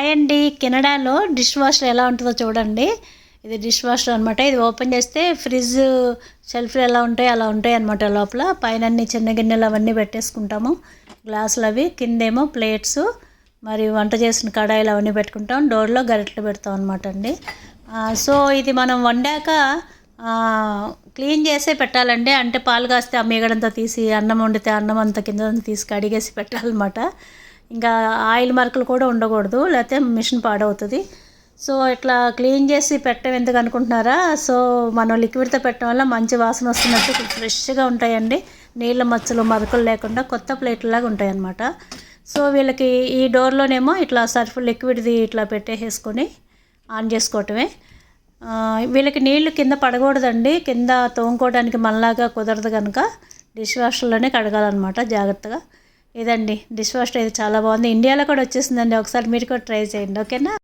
Hi అండి. కెనడాలో dish washer ఎలా ఉంటుందో చూడండి. ఇది డిష్ వాషర్ అనమాట. ఇది ఓపెన్ చేస్తే ఫ్రిడ్జ్ షెల్ఫ్లు ఎలా ఉంటాయి అలా ఉంటాయి అనమాట. లోపల పైన అన్ని చిన్న గిన్నెలు అవన్నీ పెట్టేసుకుంటాము, గ్లాసులు అవి, కిందేమో ప్లేట్స్ మరియు వంట చేసిన కడాయిలు అవన్నీ పెట్టుకుంటాం, డోర్లో గరిటెలు పెడతాం అనమాట అండి. సో ఇది మనం వండాక క్లీన్ చేసే పెట్టాలండి. అంటే పాలు కాస్తే ఆ మీగడంతా తీసి, అన్నం వండితే అన్నం అంతా కింద తీసి కడిగేసి పెట్టాలన్నమాట. ఇంకా ఆయిల్ మరకలు కూడా ఉండకూడదు, లేకపోతే మిషన్ పాడవుతుంది. సో ఇట్లా క్లీన్ చేసి పెట్టడం ఎందుకు అనుకుంటున్నారా? సో మనం లిక్విడ్తో పెట్టడం వల్ల మంచి వాసన వస్తున్నట్టు ఫ్రెష్గా ఉంటాయండి. నీళ్ళ మచ్చలు మరకలు లేకుండా కొత్త ప్లేట్లాగా ఉంటాయి అన్నమాట. సో వీళ్ళకి ఈ డోర్లోనేమో ఇట్లా సర్ఫ్ లిక్విడ్ది ఇట్లా పెట్టేసుకొని ఆన్ చేసుకోవటమే. వీళ్ళకి నీళ్లు కింద పడకూడదండి. కింద తోముకోవడానికి మనలాగా కుదరదు కనుక డిష్ వాషర్లోనే కడగాలన్నమాట జాగ్రత్తగా. ఇదండి డిష్ వాషర్. ఇది చాలా బాగుంది. ఇండియాలో కూడా వచ్చేసిందండి. ఒకసారి మీరు కూడా ట్రై చేయండి, ఓకేనా?